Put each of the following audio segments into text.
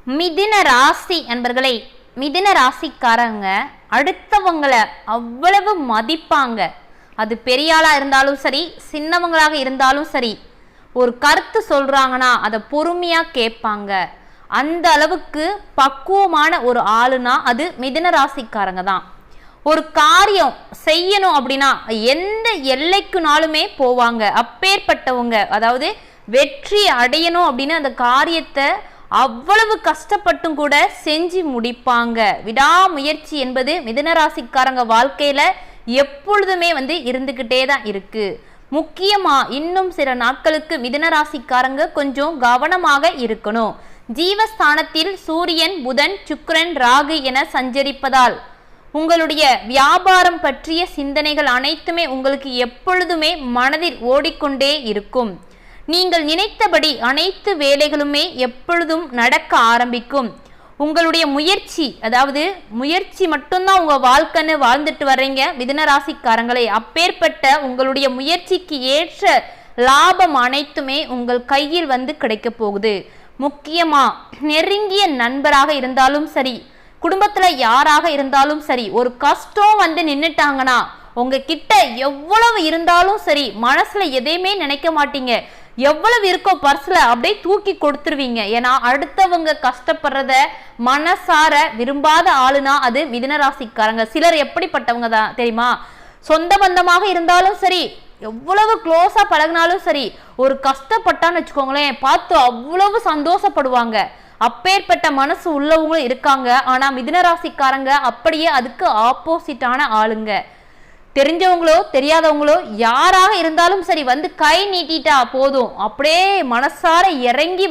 மிதுன ராசி அன்பர்களே, மிதுன ராசிக்காரங்க அடுத்தவங்களை அவ்வளவு மதிப்பாங்க. அது பெரியாளா இருந்தாலும் சரி, சின்னவங்களாக இருந்தாலும் சரி, ஒரு கருத்து சொல்றாங்கன்னா அதை பொறுமையா கேட்பாங்க. அந்த அளவுக்கு பக்குவமான ஒரு ஆளுனா அது மிதுன ராசிக்காரங்க தான். ஒரு காரியம் செய்யணும் அப்படின்னா எந்த எல்லைக்குனாலுமே போவாங்க. அப்பேற்பட்டவங்க, அதாவது வெற்றி அடையணும் அப்படின்னு அந்த காரியத்தை அவ்வளவு கஷ்டப்பட்டும் கூட செஞ்சு முடிப்பாங்க. விடாமுயற்சி என்பது மிதுன ராசிக்காரங்க வாழ்க்கையில எப்பொழுதுமே இருந்துகிட்டே தான் இருக்கு. முக்கியமா இன்னும் சில நாட்களுக்கு மிதுன ராசிக்காரங்க கொஞ்சம் கவனமாக இருக்கணும். ஜீவஸ்தானத்தில் சூரியன், புதன், சுக்கிரன், ராகு என சஞ்சரிப்பதால் உங்களுடைய வியாபாரம் பற்றிய சிந்தனைகள் அனைத்துமே உங்களுக்கு எப்பொழுதுமே மனதில் ஓடிக்கொண்டே இருக்கும். நீங்கள் நினைத்தபடி அனைத்து வேலைகளுமே எப்பொழுதும் நடக்க ஆரம்பிக்கும். உங்களுடைய முயற்சி, அதாவது முயற்சி மட்டும்தான் உங்க வாழ்க்கைன்னு வாழ்ந்துட்டு வர்றீங்க மிதுன ராசிக்காரங்களே. அப்பேற்பட்ட உங்களுடைய முயற்சிக்கு ஏற்ற லாபம் அனைத்துமே உங்கள் கையில் கிடைக்க போகுது. முக்கியமா நெருங்கிய நண்பராக இருந்தாலும் சரி, குடும்பத்துல யாராக இருந்தாலும் சரி, ஒரு கஷ்டம் நின்னுட்டாங்கன்னா உங்ககிட்ட எவ்வளவு இருந்தாலும் சரி மனசுல எதையுமே நினைக்க மாட்டீங்க. எவ்வளவு இருக்கோ பர்ஸ்ல அப்படியே தூக்கி கொடுத்துருவீங்க. ஏன்னா அடுத்தவங்க கஷ்டப்படுறத மனசார விரும்பாத ஆளுனா அது மிதுன ராசிக்காரங்க. சிலர் எப்படிப்பட்டவங்க தான் தெரியுமா? சொந்த பந்தமாக இருந்தாலும் சரி, எவ்வளவு க்ளோஸா பழகினாலும் சரி, ஒரு கஷ்டப்பட்டான்னு வச்சுக்கோங்களேன், பார்த்து அவ்வளவு சந்தோஷப்படுவாங்க. அப்பேற்பட்ட மனசு உள்ளவங்களும் இருக்காங்க. ஆனா மிதுன ராசிக்காரங்க அப்படியே அதுக்கு ஆப்போசிட்டான ஆளுங்க. தெரிஞ்சவங்களோ தெரியாதவங்களோ யாராக இருந்தாலும் சரி கை நீட்டிட்டா போதும், அப்படியே மனசார இறங்கி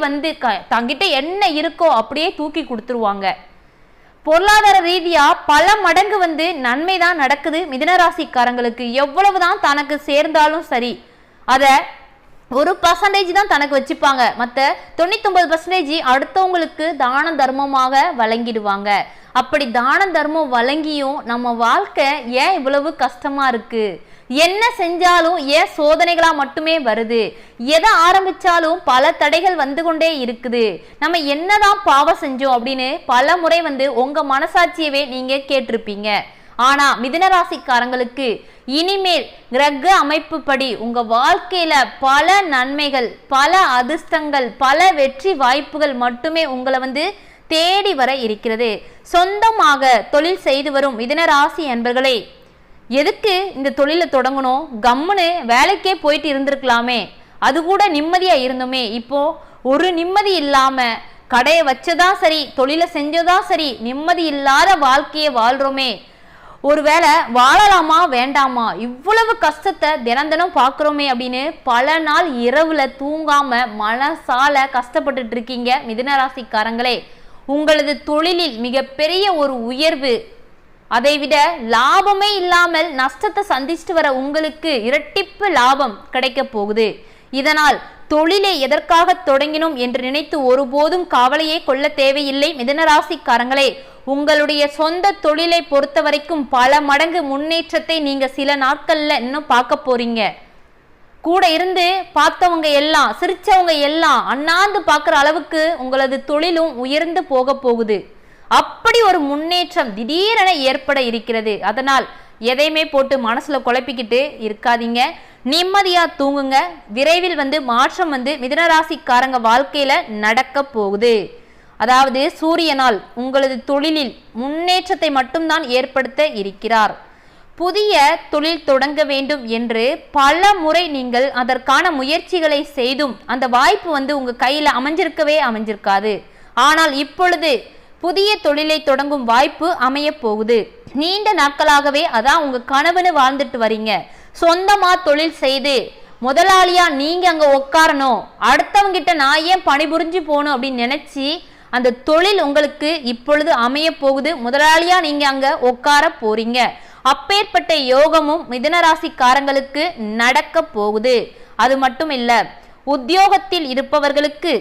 தங்கிட்ட என்ன இருக்கோ அப்படியே தூக்கி கொடுத்துருவாங்க. பொருளாதார ரீதியா பல மடங்கு நன்மை தான் நடக்குது மிதுன ராசிக்காரங்களுக்கு. எவ்வளவுதான் தனக்கு சேர்ந்தாலும் சரி அத 1% தான் தனக்கு வச்சுப்பாங்க. மற்ற 99% அடுத்தவங்களுக்கு தான தர்மமாக வழங்கிடுவாங்க. அப்படி தான தர்மம் வழங்கியும் நம்ம வாழ்க்கை ஏன் இவ்வளவு கஷ்டமா இருக்கு? என்ன செஞ்சாலும் ஏன் சோதனைகளா மட்டுமே வருது? எதை ஆரம்பிச்சாலும் பல தடைகள் கொண்டே இருக்குது. நம்ம என்னதான் பாவம் செஞ்சோம் அப்படின்னு பல முறை உங்க மனசாட்சியவே நீங்க கேட்டிருப்பீங்க. ஆனா மிதுன ராசிக்காரங்களுக்கு இனிமேல் கிரக அமைப்பு படி உங்க வாழ்க்கையில பல நன்மைகள், பல அதிர்ஷ்டங்கள், பல வெற்றி வாய்ப்புகள் மட்டுமே உங்களை தேடி வர இருக்கிறது. சொந்தமாக தொழில் செய்து வரும் மிதுன ராசி அன்பர்களே, எதுக்கு இந்த தொழிலை தொடங்கணும்? கம்முன்னு வேலைக்கே போயிட்டு இருந்திருக்கலாமே, அது கூட நிம்மதியா இருந்தோமே. இப்போ ஒரு நிம்மதி இல்லாம கடையை வச்சதா சரி, தொழிலை செஞ்சதா சரி, நிம்மதி இல்லாத வாழ்க்கையை வாழ்றோமே. ஒருவேளை வாழலாமா வேண்டாமா, இவ்வளவு கஷ்டத்தை தினம் பார்க்குறோமே அப்படின்னு பல நாள் இரவுல தூங்காம மனசால கஷ்டப்பட்டுட்டு இருக்கீங்க மிதுன ராசிக்காரங்களே. உங்களது தொழிலில் மிகப்பெரிய ஒரு உயர்வு, அதைவிட லாபமே இல்லாமல் நஷ்டத்தை சந்திச்சுட்டு வர உங்களுக்கு இரட்டிப்பு லாபம் கிடைக்க போகுது. இதனால் தொழிலை எதற்காக தொடங்கினோம் என்று நினைத்து ஒருபோதும் கவலையே கொள்ள தேவையில்லை மிதுன ராசிக்காரங்களே. உங்களுடைய சொந்த தொழிலை பொறுத்த வரைக்கும் பல மடங்கு முன்னேற்றத்தை நீங்க சில நாட்கள்ல இன்னும் பார்க்க போறீங்க. கூட இருந்து பார்த்தவங்க எல்லாம், சிரிச்சவங்க எல்லாம் அண்ணாந்து பார்க்குற அளவுக்கு உங்களது தொழிலும் உயர்ந்து போக போகுது. அப்படி ஒரு முன்னேற்றம் திடீரென ஏற்பட இருக்கிறது. அதனால் எதையுமே போட்டு மனசுல குழப்பிக்கிட்டு இருக்காதீங்க. நிம்மதியா தூங்குங்க. விரைவில் மாற்றம் மிதுன ராசிக்காரங்க வாழ்க்கையில நடக்க போகுது. அதாவது சூரியனால் உங்களது தொழிலில் முன்னேற்றத்தை மட்டும்தான் ஏற்படுத்த இருக்கிறார். புதிய தொழில் தொடங்க வேண்டும் என்று பல முறை நீங்கள் அதற்கான முயற்சிகளை செய்தும் அந்த வாய்ப்பு உங்க கையில அமைஞ்சிருக்காது. ஆனால் இப்பொழுது புதிய தொழிலை தொடங்கும் வாய்ப்பு அமைய போகுது. நீண்ட நாட்களாகவே அதான் உங்க கனவுன்னு வாழ்ந்துட்டு வரீங்க. சொந்தமா தொழில் செய்து முதலாளியா நீங்க அங்க உட்காரணும், அடுத்தவங்க கிட்ட நான் ஏன் பணிபுரிஞ்சு போகணும் அப்படின்னு நினைச்சு அந்த தொழில் உங்களுக்கு இப்பொழுது அமைய போகுது. முதலாளியா நீங்க அங்க உட்கார போறீங்க. அப்பேற்பட்ட யோகமும் மிதுன ராசிக்காரங்களுக்கு நடக்க போகுது. அது மட்டும் இல்ல, உத்தியோகத்தில் இருப்பவர்களுக்கு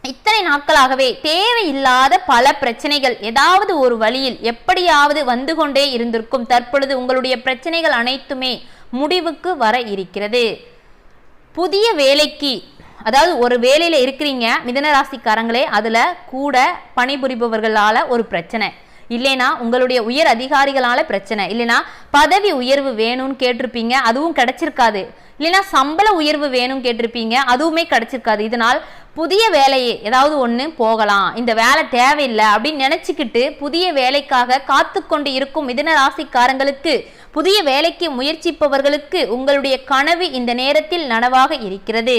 இத்தனை நாட்களாகவே தேவையில்லாத பல பிரச்சனைகள் ஏதாவது ஒரு வழியில் எப்படியாவது கொண்டே இருந்திருக்கும். தற்பொழுது உங்களுடைய பிரச்சனைகள் அனைத்துமே முடிவுக்கு வர இருக்கிறது. புதிய வேலைக்கு அதாவது ஒரு வேலையில இருக்கிறீங்க மிதுன ராசிக்காரங்களே, அதுல கூட பணிபுரிபவர்களால ஒரு பிரச்சனை, இல்லைனா உங்களுடைய உயர் அதிகாரிகளால பிரச்சனை, இல்லைனா பதவி உயர்வு வேணும்னு கேட்டிருப்பீங்க, அதுவும் கிடைச்சிருக்காது, இல்லைனா சம்பள உயர்வு வேணும் கேட்டிருப்பீங்க, அதுவுமே கிடைச்சிருக்காது. இதனால் புதிய வேலையை ஏதாவது ஒன்று போகலாம், இந்த வேலை தேவையில்லை அப்படின்னு நினைச்சுக்கிட்டு புதிய வேலைக்காக காத்து கொண்டு இருக்கும் மிதுன ராசிக்காரங்களுக்கு, புதிய வேலைக்கு முயற்சிப்பவர்களுக்கு உங்களுடைய கனவு இந்த நேரத்தில் நனவாக இருக்கிறது.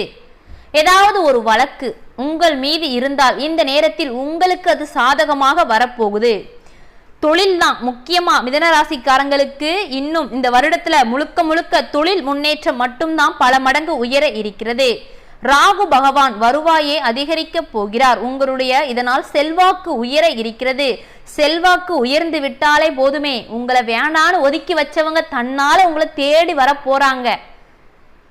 ஏதாவது ஒரு வழக்கு உங்கள் மீது இருந்தால் இந்த நேரத்தில் உங்களுக்கு அது சாதகமாக வரப்போகுது. தொழில் தான் முக்கியமா மிதுன ராசிக்காரங்களுக்கு இன்னும் இந்த வருடத்துல முழுக்க முழுக்க தொழில் முன்னேற்றம் மட்டும்தான் பல மடங்கு உயர இருக்கிறது. ராகு பகவான் வருவாயை அதிகரிக்க போகிறார் உங்களுடைய, இதனால் செல்வாக்கு உயர இருக்கிறது. செல்வாக்கு உயர்ந்து விட்டாலே போதுமே, உங்களை வேண்டான்னு ஒதுக்கி வச்சவங்க தன்னால உங்களை தேடி வர போறாங்க.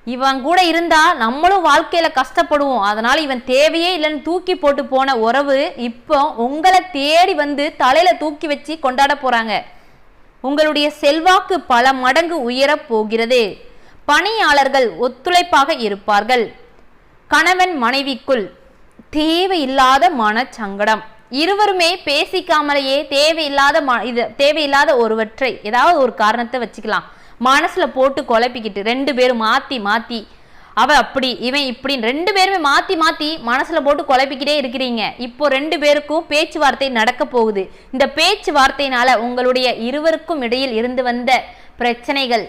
இவன் கூட இருந்தா நம்மளும் வாழ்க்கையில கஷ்டப்படுவோம், அதனால இவன் தேவையே இல்லைன்னு தூக்கி போட்டு போன உறவு இப்போ உங்களை தேடி வந்து தலையில தூக்கி வச்சு கொண்டாட போறாங்க. உங்களுடைய செல்வாக்கு பல மடங்கு உயர போகிறது. பணியாளர்கள் ஒத்துழைப்பாக இருப்பார்கள். கணவன் மனைவிக்குள் தேவையில்லாத மனச்சங்கடம், இருவருமே பேசிக்காமலேயே தேவையில்லாத ஒருவற்றை ஏதாவது ஒரு காரணத்தை வச்சுக்கலாம், மனசுல போட்டு குழப்பிக்கிட்டு ரெண்டு பேரும் மாத்தி அவ அப்படி இவன் இப்படி ரெண்டு பேருமே மாத்தி மனசுல போட்டு குழப்பிக்கிட்டே இருக்கிறீங்க. இப்போ ரெண்டு பேருக்கும் பேச்சுவார்த்தை நடக்க போகுது. இந்த பேச்சுவார்த்தையினால உங்களுடைய இருவருக்கும் இடையில் இருந்து வந்த பிரச்சனைகள்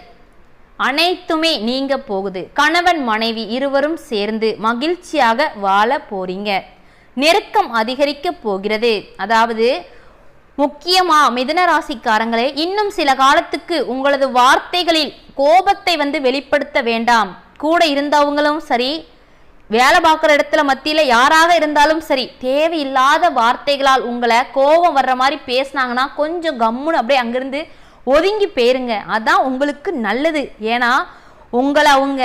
அனைத்துமே நீங்க போகுது. கணவன் மனைவி இருவரும் சேர்ந்து மகிழ்ச்சியாக வாழ போறீங்க. நெருக்கம் அதிகரிக்க போகிறது. அதாவது முக்கியமா மிதுன ராசிக்காரங்களே, இன்னும் சில காலத்துக்கு உங்களது வார்த்தைகளில் கோபத்தை வெளிப்படுத்த வேண்டாம். கூட இருந்தவங்களும் சரி, வேலை பார்க்குற இடத்துல மத்தியில யாராக இருந்தாலும் சரி, தேவையில்லாத வார்த்தைகளால் உங்களை கோபம் வர்ற மாதிரி பேசினாங்கன்னா கொஞ்சம் கம்முன்னு அப்படியே அங்கிருந்து ஒதுங்கி போயிருங்க. அதான் உங்களுக்கு நல்லது. ஏன்னா உங்களை அவங்க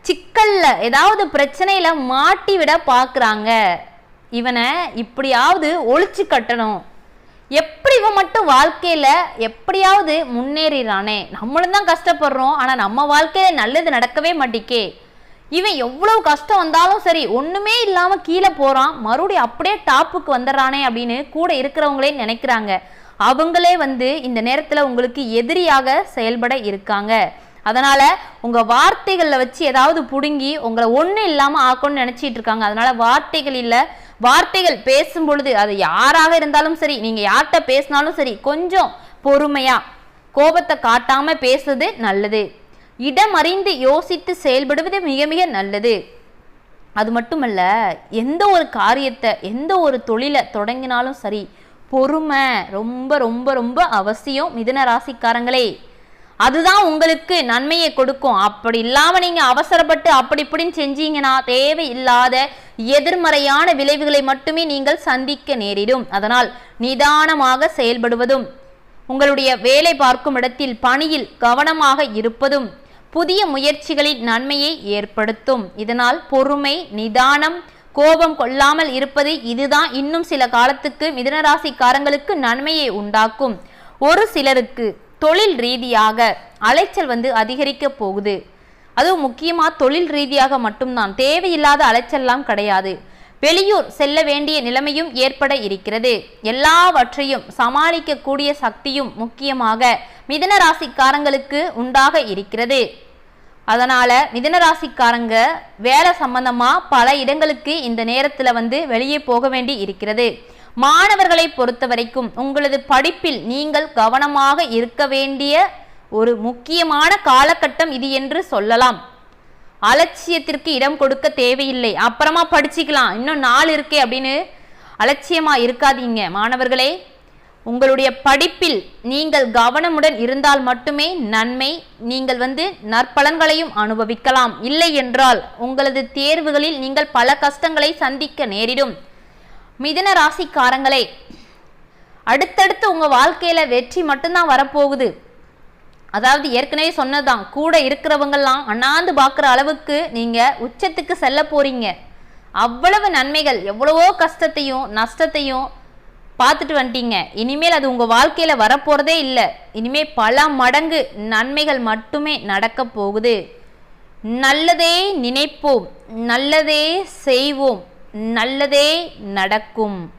சிக்கல்ல ஏதாவது பிரச்சனையில மாட்டி விட பார்க்குறாங்க. இவனை இப்படியாவது ஒழிச்சு கட்டணும், எப்படி இவன் மட்டும் வாழ்க்கையில எப்படியாவது முன்னேறானே, நம்மளும் தான் கஷ்டப்படுறோம், ஆனா நம்ம வாழ்க்கையில நல்லது நடக்கவே மாட்டிக்கே, இவன் எவ்வளவு கஷ்டம் வந்தாலும் சரி ஒண்ணுமே இல்லாம கீழே போறான், மறுபடியும் அப்படியே டாப்புக்கு வந்துடுறானே அப்படின்னு கூட இருக்கிறவங்களே நினைக்கிறாங்க. அவங்களே இந்த நேரத்துல உங்களுக்கு எதிரியாக செயல்பட இருக்காங்க. அதனால உங்க வார்த்தைகள்ல வச்சு ஏதாவது புடுங்கி உங்களை ஒண்ணு இல்லாம ஆக்கணும்னு நினைச்சிட்டு இருக்காங்க. அதனால வார்த்தைகள் பேசும் பொழுது அது யாராக இருந்தாலும் சரி, நீங்க யார்கிட்ட பேசினாலும் சரி, கொஞ்சம் பொறுமையா கோபத்தை காட்டாம பேசுறது நல்லது. இடம் அறிந்து யோசித்து செயல்படுவது மிக மிக நல்லது. அது மட்டுமல்ல, எந்த ஒரு காரியத்தை எந்த ஒரு தொழிலை தொடங்கினாலும் சரி, பொறுமை ரொம்ப ரொம்ப ரொம்ப அவசியம் மிதுன ராசிக்காரங்களே. அதுதான் உங்களுக்கு நன்மையை கொடுக்கும். அப்படி இல்லாம நீங்க அவசரப்பட்டு அப்படி இப்படின்னு செஞ்சீங்கன்னா தேவையில்லாத எதிர்மறையான விளைவுகளை மட்டுமே நீங்கள் சந்திக்க நேரிடும். அதனால் நிதானமாக செயல்படுவதும், உங்களுடைய வேலை பார்க்கும் இடத்தில் பணியில் கவனமாக இருப்பதும் புதிய முயற்சிகளில் நன்மையை ஏற்படுத்தும். இதனால் பொறுமை, நிதானம், கோபம் கொள்ளாமல் இருப்பது, இதுதான் இன்னும் சில காலத்துக்கு மிதுனராசிக்காரங்களுக்கு நன்மையை உண்டாக்கும். ஒரு சிலருக்கு தொழில் ரீதியாக அலைச்சல் அதிகரிக்க போகுது. அதுவும் முக்கியமா தொழில் ரீதியாக மட்டும்தான், தேவையில்லாத அலைச்சல்லாம் கிடையாது. வெளியூர் செல்ல வேண்டிய நிலைமையும் ஏற்பட இருக்கிறது. எல்லாவற்றையும் சமாளிக்கக்கூடிய சக்தியும் முக்கியமாக மிதுன ராசிக்காரங்களுக்கு உண்டாக இருக்கிறது. அதனால மிதுன ராசிக்காரங்க வேலை சம்பந்தமா பல இடங்களுக்கு இந்த நேரத்துல வெளியே போக வேண்டி இருக்கிறது. மாணவர்களை பொறுத்த வரைக்கும் உங்களது படிப்பில் நீங்கள் கவனமாக இருக்க வேண்டிய ஒரு முக்கியமான காலகட்டம் இது என்று சொல்லலாம். அலட்சியத்திற்கு இடம் கொடுக்க தேவையில்லை, அப்புறமா படிச்சுக்கலாம், இன்னும் நாள் இருக்கே அப்படின்னு அலட்சியமா இருக்காதீங்க மாணவர்களே. உங்களுடைய படிப்பில் நீங்கள் கவனமுடன் இருந்தால் மட்டுமே நன்மை. நீங்கள் நற்பலன்களையும் அனுபவிக்கலாம். இல்லை என்றால் உங்களது தேர்வுகளில் நீங்கள் பல கஷ்டங்களை சந்திக்க நேரிடும். மிதுன ராசிக்காரங்களே, அடுத்தடுத்து உங்க வாழ்க்கையில வெற்றி மட்டும்தான் வரப்போகுது. அதாவது ஏற்கனவே சொன்னதான், கூட இருக்கிறவங்கெல்லாம் அண்ணாந்து பார்க்குற அளவுக்கு நீங்க உச்சத்துக்கு செல்ல போறீங்க. அவ்வளவு நன்மைகள், எவ்வளவோ கஷ்டத்தையும் நஷ்டத்தையும் பார்த்துட்டு வந்துட்டீங்க. இனிமேல் அது உங்க வாழ்க்கையில வரப்போறதே இல்லை. இனிமேல் பல மடங்கு நன்மைகள் மட்டுமே நடக்க போகுது. நல்லதே நினைப்போம், நல்லதே செய்வோம், நல்லதே நடக்கும்.